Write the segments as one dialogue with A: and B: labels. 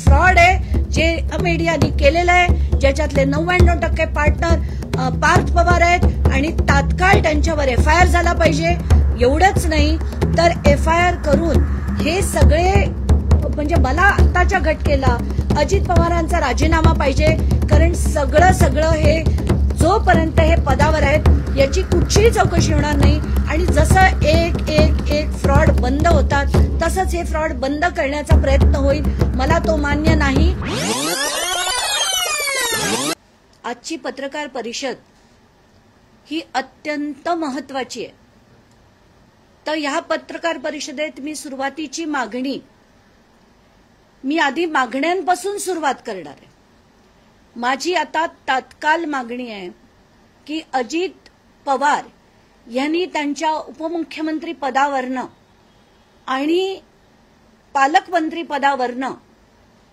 A: Fraud आहे जे मीडियाने केलेलं आहे, ज्याच्यातले 99% पार्टनर पार्थ पवार आहेत आणि तात्काळ त्यांच्यावर FIR झाला पाहिजे. एवढंच नाही तर FIR करून हे सगळे म्हणजे मला आत्ताच्या घटकेला अजित पवारांचा राजीनामा पाहिजे. कारण सगळं हे जोपर्यंत हे पदावर आहेत याची कुठचीही चौकशी होणार नाही. आणि जसं एक फ्रॉड बंद होतात तसंच हे फ्रॉड बंद करण्याचा प्रयत्न होईल. मला तो मान्य नाही. आजची पत्रकार परिषद ही अत्यंत महत्वाची आहे. तर ह्या पत्रकार परिषदेत मी आधी मागण्यांपासून सुरुवात करणार आहे. माझी आता तात्काळ मागणी आहे की अजित पवार यांनी त्यांच्या उपमुख्यमंत्री पदावरनं आणि पालकमंत्री पदावरनं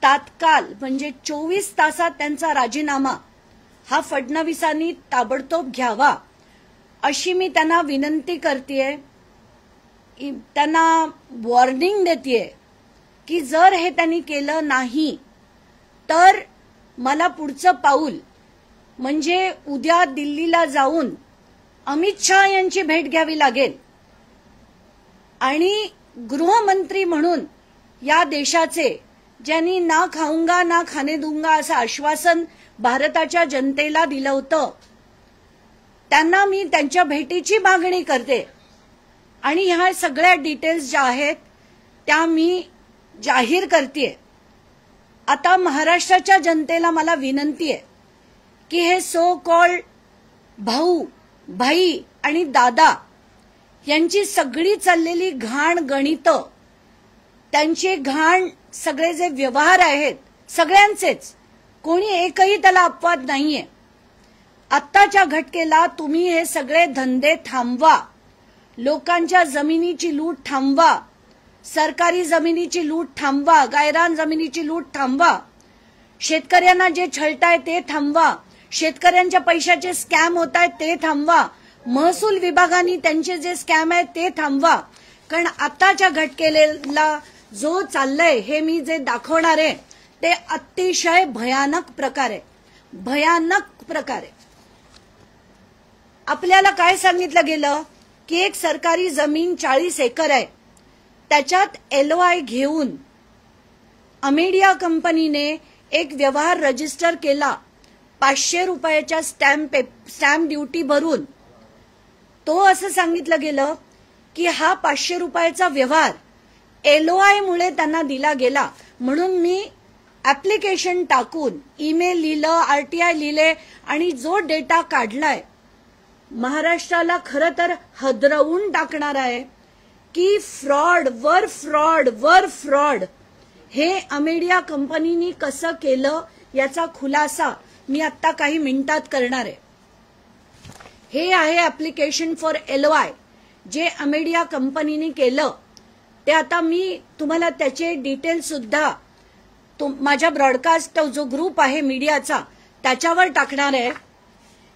A: तात्काळ म्हणजे 24 तासात त्यांचा राजीनामा हा फडणवीसांनी ताबडतोब घ्यावा अशी मी त्यांना विनंती करतेय. त्यांना वॉर्निंग देतेय की जर हे त्यांनी केलं नाही तर मला पुढचं पाऊल म्हणजे उद्या दिल्लीला जाऊन अमित शहा यांची भेट घ्यावी लागेल आणि गृहमंत्री म्हणून या देशाचे ज्यांनी ना खाऊंगा ना खाने दूंगा असं आश्वासन भारताच्या जनतेला दिलं होतं त्यांना मी त्यांच्या भेटीची मागणी करते. आणि ह्या सगळ्या डिटेल्स ज्या आहेत त्या मी जाहीर करतेय. आता महाराष्ट्राच्या जनतेला मला विनंती आहे की हे सो कॉल्ड भाऊ भाई आणि दादा यांची सगळी चाललेली घाण गणितं, त्यांचे घाण सगळे जे व्यवहार आहेत सगळ्यांचेच, कोणी एकही त्याला अपवाद नाहीये. आत्ताच्या घटकेला तुम्ही हे सगळे धंदे थांबवा. लोकांच्या जमिनीची लूट थांबवा, सरकारी जमिनीची लूट थांबवा, गायरान जमिनीची लूट थांबवा, शेतकऱ्यांना जे छळताय ते थांबवा, शेतकऱ्यांच्या पैशाचे स्कॅम होत आहेत ते थांबवा, महसूल विभागाने त्यांचे जे स्कॅम आहेत ते थांबवा. कारण आताच्या घटकेला जो चाललंय हे मी जे दाखवणार आहे ते अतिशय भयानक प्रकार आहे. भयानक प्रकार आहे. आपल्याला काय सांगितलं गेलं की एक सरकारी जमीन 40 एकर आहे, त्याच्यात LOI घेऊन अमेडिया कंपनीने एक व्यवहार रजिस्टर केला 500 रुपयाच्या स्टॅम्प ड्युटी भरून. तो असं सांगितलं गेलं की हा 500 रुपयाचा व्यवहार LOI मुळे त्यांना दिला गेला. म्हणून मी ऍप्लिकेशन टाकून ईमेल लिहिलं, RTI लिहिले आणि जो डेटा काढलाय महाराष्ट्राला खरं तर हदरवून टाकणार आहे की फ्रॉड वर फ्रॉड हे अमेडिया कंपनीने कसं केलं याचा खुलासा मी आता काही मिनिटात करणार आहे. हे आहे ऍप्लिकेशन फॉर LOI जे अमेडिया कंपनीने केलं. ते आता मी तुम्हाला त्याचे डिटेल सुद्धा माझ्या ब्रॉडकास्ट जो ग्रुप आहे मीडियाचा त्याच्यावर टाकणार आहे.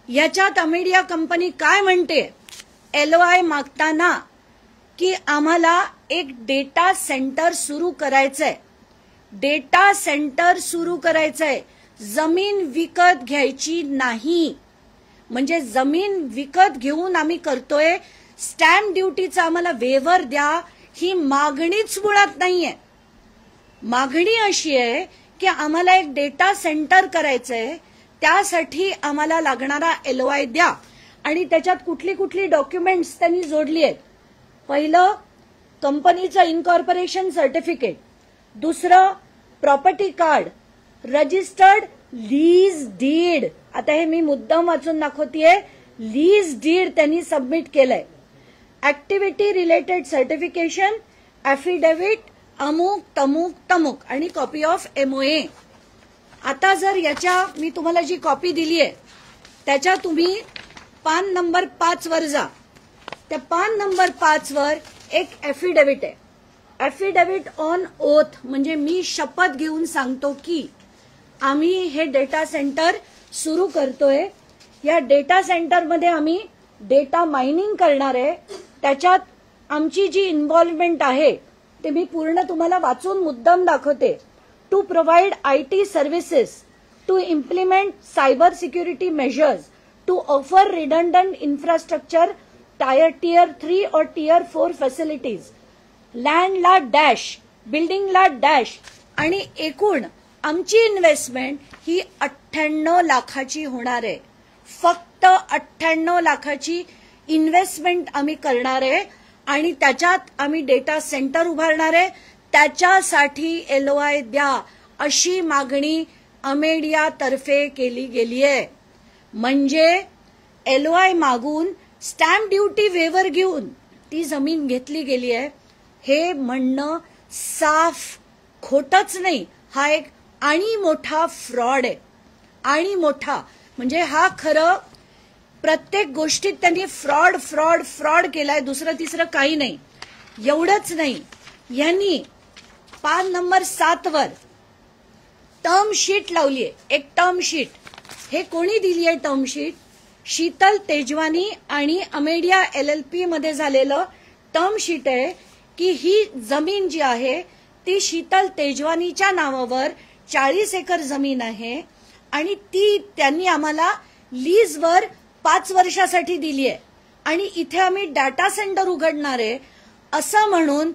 A: याच्यात अमेडिया कंपनी काय म्हणते LOI मागताना की आम्हाला एक डेटा सेंटर सुरू करायचंय. डेटा सेंटर सुरू करायचंय, जमीन विकत घ्यायची नाही. म्हणजे जमीन विकत घेऊन आम्ही करतोय, स्टॅम्प ड्युटीचा आम्हाला वेव्हर द्या ही मागणीच मुळात नाहीये. मागणी अशी आहे की आम्हाला एक डेटा सेंटर करायचंय, त्यासाठी आम्हाला लागणारा LOI द्या. आणि त्याच्यात कुठली कुठली डॉक्युमेंट्स त्यांनी जोडली आहेत. पहिलं कंपनीचं इनकॉर्पोरेशन सर्टिफिकेट, दुसरं property card, registered lease deed. आता हे मी मुद्दाम वाचून दाखवतेय. लीज डीड त्यांनी सबमिट केलंय. ऍक्टिव्हिटी रिलेटेड सर्टिफिकेशन, ऍफिडेव्हिट, अमुक तमुक आणि कॉपी ऑफ MOA. आता जर याच्या मी तुम्हाला जी कॉपी दिली आहे त्याच्या तुम्ही पान नंबर 5 वर जा. त्या पान नंबर 5 वर एक ऍफिडेव्हिट आहे. ऍफिडेव्हिट ऑन ओथ म्हणजे मी शपथ घेऊन सांगतो की आम्ही हे डेटा सेंटर सुरू करतोय. या डेटा सेंटरमध्ये आम्ही डेटा मायनिंग करणार आहे. त्याच्यात आमची जी इन्व्हॉल्वमेंट आहे ते मी पूर्ण तुम्हाला वाचून मुद्दाम दाखवते. to provide IT services, to implement cyber security measures, to offer redundant infrastructure, tier 3 or tier 4 facilities, land ला डॅश, बिल्डिंग ला डॅश, आणि एकूण आमची इन्व्हेस्टमेंट ही 98 लाखाची होणार आहे. फक्त 98 लाखाची इन्व्हेस्टमेंट आम्ही करणार आहे आणि त्याच्यात आम्ही डेटा सेंटर उभारणार आहे. त्याच्यासाठी LOI द्या अशी मागणी अमेडिया तर्फे केली गेली आहे. म्हणजे LOI मागून स्टॅम्प ड्युटी वेवर घेऊन ती जमीन घेतली गेली आहे हे म्हणणं साफ खोटच नाही. हा एक आणि मोठा फ्रॉड आहे. आणि मोठा म्हणजे हा खरं प्रत्येक गोष्टीत त्यांनी फ्रॉड फ्रॉड फ्रॉड केलाय, दुसरं तिसरं काही नाही. एवढंच नाही, यांनी पान नंबर 7 वर टर्म शीट लावलीये. एक टर्म शीट. हे कोणी दिली आहे टर्म शीट? शीतल तेजवानी आणि अमेडिया LLP मध्ये झालेलं टर्म शीट आहे की ही जमीन जी आहे ती शीतल तेजवानीच्या नावावर 40 एकर जमीन आहे आणि ती त्यांनी आम्हाला लीजवर 5 वर्षासाठी दिली आहे आणि इथे आम्ही डाटा सेंटर उघडणार आहे असं म्हणून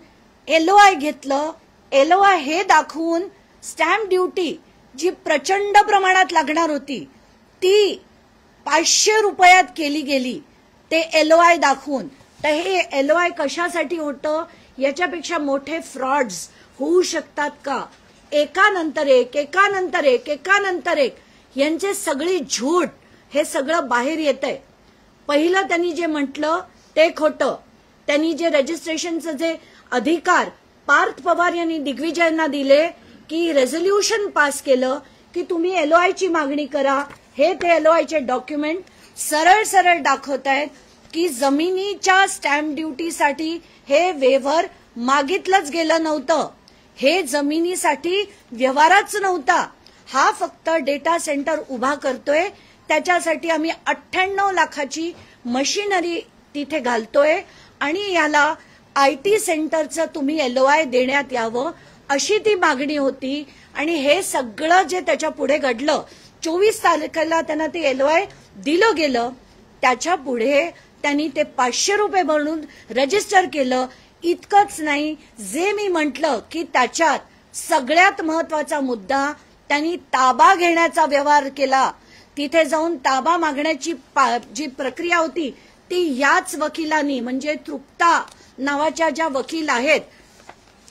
A: LOI घेतलं. LOI हे दाखवून स्टॅम्प ड्युटी जी प्रचंड प्रमाणात लागणार होती ती 500 रुपयात केली गेली ते LOI दाखवून. तर हे LOI कशासाठी होतं? याच्यापेक्षा मोठे फ्रॉड्स होऊ शकतात का? एकानंतर एक एकानंतर एक एकानंतर एक यांचे सगळी झूट हे सगळं बाहेर येतंय. पहिलं त्यांनी जे म्हटलं ते खोटं. त्यांनी जे रजिस्ट्रेशनचे जे अधिकार पार्थ पवार यांनी दिग्विजयांना दिले की रेझोल्युशन पास केलं की तुम्ही LOI ची मागणी करा. हे ते LOI चे डॉक्युमेंट सरळ सरळ दाखवतायत की जमिनीच्या स्टॅम्प ड्युटीसाठी हे वेव्हर मागितलंच गेलं नव्हतं. हे जमिनीसाठी व्यवहारच नव्हता. हा फक्त डेटा सेंटर उभा करतोय. त्याच्यासाठी आम्ही 98 लाखाची मशिनरी तिथे घालतोय आणि याला IT सेंटरचं तुम्ही LOI देण्यात यावं अशी ती मागणी होती. आणि हे सगळं जे त्याच्या पुढे घडलं 24 तारखेला त्यांना ते LOI दिलं गेलं. त्याच्या पुढे त्यांनी ते 500 रुपये भरून रजिस्टर केलं. इतकंच नाही, जे मी म्हटलं की त्याच्यात सगळ्यात महत्वाचा मुद्दा त्यांनी ताबा घेण्याचा व्यवहार केला. तिथे जाऊन ताबा मागण्याची जी प्रक्रिया होती ती याच वकिलांनी म्हणजे तृप्ता नावाच्या ज्या वकील आहेत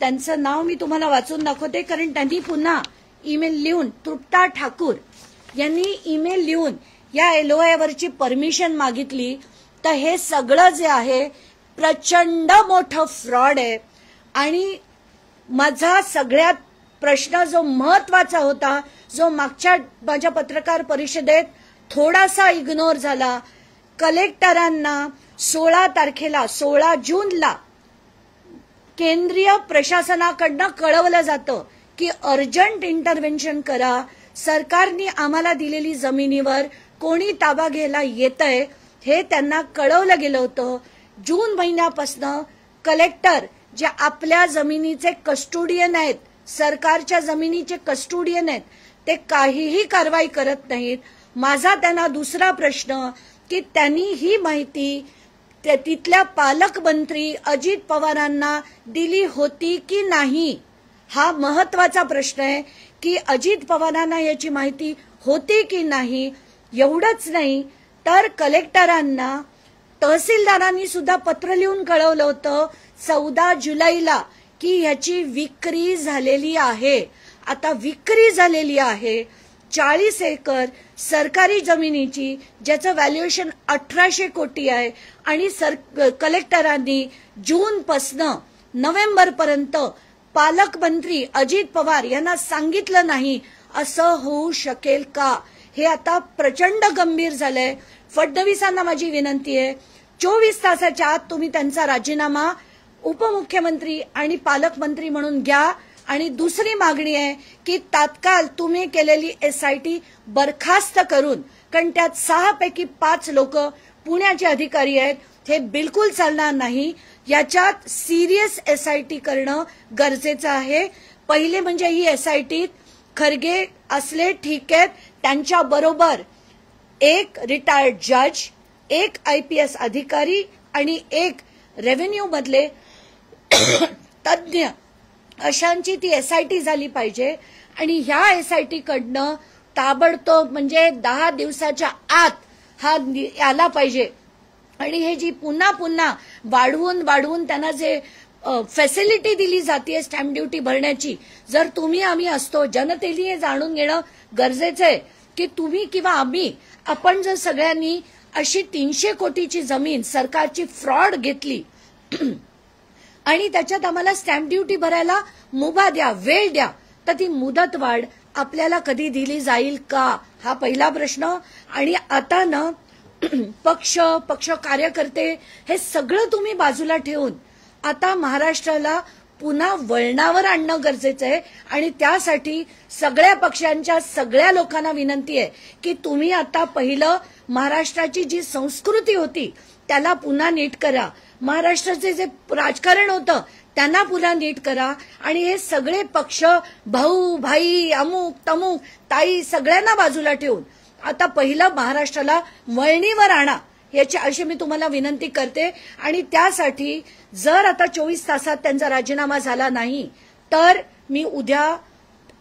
A: त्यांचं नाव मी तुम्हाला वाचून दाखवते कारण त्यांनी पुन्हा ईमेल लिहून तृप्ता ठाकूर यांनी ईमेल लिहून या LOI वरची परमिशन मागितली. तर हे सगळं जे आहे प्रचंड मोठं फ्रॉड आहे. आणि माझा सगळ्यात प्रश्न जो महत्वाचा होता जो मागच्या माझ्या पत्रकार परिषदेत थोडासा इग्नोर झाला, कलेक्टरांना 16 जूनला केंद्रीय प्रशासनाकडनं कळवलं जातं की अर्जंट इंटरव्हेन्शन करा. सरकारने आम्हाला दिलेली जमिनीवर कोणी ताबा घ्यायला येतंय हे त्यांना कळवलं गेलं होतं. जून महिन्यापासून कलेक्टर जे आपल्या जमिनीचे कस्टोडियन आहेत, सरकारच्या जमिनीचे कस्टोडियन आहेत, ते काहीही कारवाई करत नाहीत. माझा त्यांना दुसरा प्रश्न की त्यांनी ही माहिती तिथल्या पालकमंत्री अजित पवारांना दिली होती की नाही, हा महत्वाचा प्रश्न आहे की अजित पवारांना याची माहिती होती की नाही. एवढंच नाही तर कलेक्टरांना तहसीलदारांनी सुद्धा पत्र लिहून कळवलं होतं 14 जुलैला की ह्याची विक्री झालेली आहे. आता विक्री झालेली आहे 40 एकर सरकारी जमिनीची ज्याचं व्हॅल्युएशन 1800 कोटी आहे आणि कलेक्टरांनी जून पासून नोव्हेंबर पर्यंत पालकमंत्री अजित पवार यांना सांगितलं नाही. असं होऊ शकेल का? हे आता प्रचंड गंभीर झालंय. फडणवीसांना माझी विनंती आहे 24 तासाच्या आत तुम्ही त्यांचा राजीनामा उपमुख्यमंत्री आणि पालकमंत्री म्हणून घ्या. आणि दुसरी मागणी आहे की तात्काळ तुम्ही केलेली SIT बरखास्त करून, कारण त्यात 6 पैकी 5 लोक पुण्याचे अधिकारी आहेत. हे बिलकुल चालणार नाही. याच्यात सिरियस SIT करणं गरजेचं आहे. पहिले म्हणजे ही एसआयटीत खरगे असले ठीक आहेत, त्यांच्या बरोबर एक रिटायर्ड जज, एक IPS अधिकारी आणि एक रेव्हेन्यू मधले तज्ञ अशांची ती एसआयटी झाली पाहिजे. आणि ह्या एसआयटी कडनं ताबडतोब म्हणजे 10 दिवसाच्या आत हा आला पाहिजे. आणि हे जी पुन्हा पुन्हा वाढवून त्यांना जे फॅसिलिटी दिली जाते स्टॅम्प ड्युटी भरण्याची, जर तुम्ही आम्ही असतो, जनतेने हे जाणून घेणं गरजेचं आहे की तुम्ही किंवा आम्ही, आपण जर सगळ्यांनी अशी 300 कोटीची जमीन सरकारची फ्रॉड घेतली आणि त्याच्यात आम्हाला स्टॅम्प ड्युटी भरायला मुभा द्या, वेळ द्या, तर ती मुदतवाढ आपल्याला कधी दिली जाईल का, हा पहिला प्रश्न. आणि आता ना पक्ष कार्यकर्ते हे सगळं तुम्ही बाजूला ठेवून आता महाराष्ट्राला पुन्हा वळणावर आणणं गरजेचं आहे. आणि त्यासाठी सगळ्या पक्षांच्या सगळ्या लोकांना विनंती आहे की तुम्ही आता पहिलं महाराष्ट्राची जी संस्कृती होती त्याला पुन्हा नीट करा, महाराष्ट्राचे जे राजकारण होतं त्यांना पुन्हा नीट करा. आणि हे सगळे पक्ष, भाऊ भाई, अमुक तमुक ताई सगळ्यांना बाजूला ठेवून आता पहिलं महाराष्ट्राला वळणीवर आणा, याची अशी मी तुम्हाला विनंती करते. आणि त्यासाठी जर आता 24 तासात त्यांचा राजीनामा झाला नाही तर मी उद्या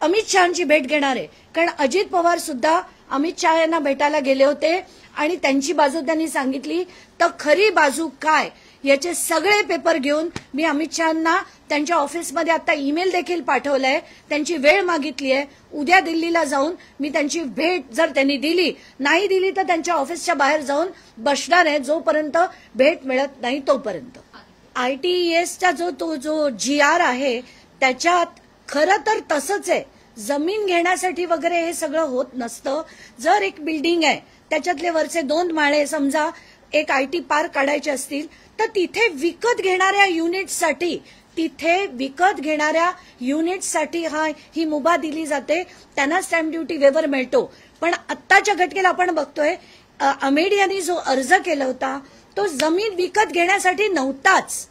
A: अमित शहांची भेट घेणार आहे. कारण अजित पवार सुद्धा अमित शहा यांना भेटायला गेले होते आणि त्यांची बाजू त्यांनी सांगितली, तर खरी बाजू काय याचे सगळे पेपर घेऊन मी अमित शहांना त्यांच्या ऑफिसमध्ये आता ईमेल देखील पाठवलाय, त्यांची वेळ मागितली आहे. उद्या दिल्लीला जाऊन मी त्यांची भेट जर त्यांनी दिली, नाही दिली तर त्यांच्या ऑफिसच्या बाहेर जाऊन बसणार आहे जोपर्यंत भेट मिळत नाही तोपर्यंत. ITESचा जो GR आहे त्याच्यात खरं तर तसंच आहे, जमीन घेण्यासाठी वगैरे हे सगळं होत नसतं. जर एक बिल्डिंग आहे त्याच्यातले वरचे 2 माळे समजा एक IT पार्क काढायचे असतील तर तिथे विकत घेणाऱ्या युनिट्ससाठी ही मुभा दिली जाते, त्यांना स्टॅम्प ड्युटी वेवर मिळतो. पण आत्ताच्या घटनेला आपण बघतोय अमेडियानी जो अर्ज केला होता तो जमीन विकत घेण्यासाठी नव्हताच.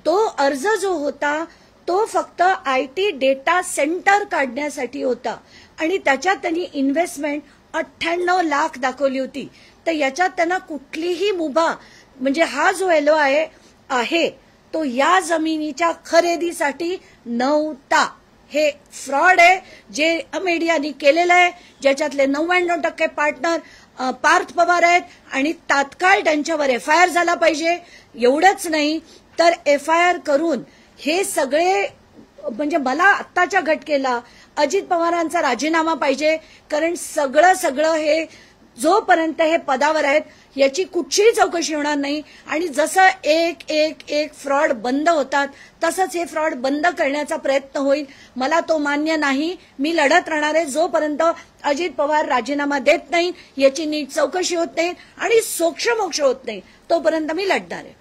A: तो अर्ज जो होता तो फक्त IT डेटा सेंटर काढण्यासाठी होता आणि त्याच्यात त्यांनी इन्व्हेस्टमेंट 98 लाख दाखवली होती. तर याच्यात त्यांना कुठलीही मुभा म्हणजे हा जो LOI आहे तो या जमिनीच्या खरेदीसाठी नव्हता. हे फ्रॉड आहे जे अमेडियानी केलेलं आहे, ज्याच्यातले 99% पार्टनर पार्थ पवार आहेत आणि तात्काळ त्यांच्यावर FIR झाला पाहिजे. एवढंच नाही तर FIR करून हे सगळे म्हणजे मला आत्ताच्या घटनेला अजित पवारांचा राजीनामा पाहिजे. कारण सगळं हे जोपर्यंत हे पदावर आहेत याची कुठलीही चौकशी होणार नाही. आणि जसं एक फ्रॉड बंद होतात तसंच हे फ्रॉड बंद करण्याचा प्रयत्न होईल. मला तो मान्य नाही. मी लढत राहणार आहे जोपर्यंत अजित पवार राजीनामा देत नाही, याची नीट चौकशी होत नाही आणि सोक्षमोक्ष होत नाही तोपर्यंत मी लढणार आहे.